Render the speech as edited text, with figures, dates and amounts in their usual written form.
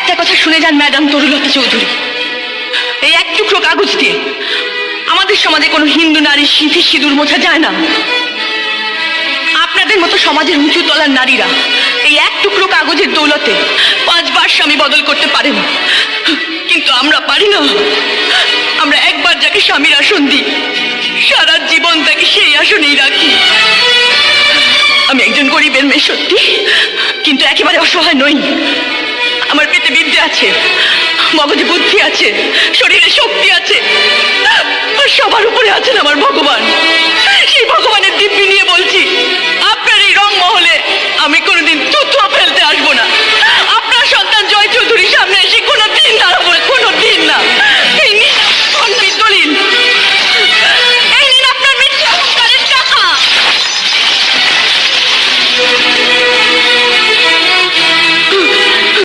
একটা কথা শুনে যান ম্যাডাম তরুলতা চৌধুরী, এই এক টুকরো কাগজ দিয়ে আমাদের সমাজে কোনো হিন্দু নারী সিঁথি সিঁদুর মোছা যায় না। আপনাদের মতো সমাজের উঁচু তলার নারীরা এই এক টুকরো কাগজের দৌলতে 5 বার স্বামী বদল করতে পারেন, কিন্তু আমরা পারি না। আমরা একবার যাকে স্বামীর আসন দিই, সারা জীবন তাকে সেই আসনেই রাখি। আমি একজন গরিবের মেয়ে সত্যি, কিন্তু একেবারে অসহায় নই। আমার পেটে বিদ্যে আছে, মগজে বুদ্ধি আছে, শরীরে শক্তি আছে, আর সবার উপরে আছেন আমার ভগবান। সেই ভগবানের দিব্যি নিয়ে বলছি, আপনার এই রং মহলে আমি কোনোদিন থুথু ফেলতে আসবো না।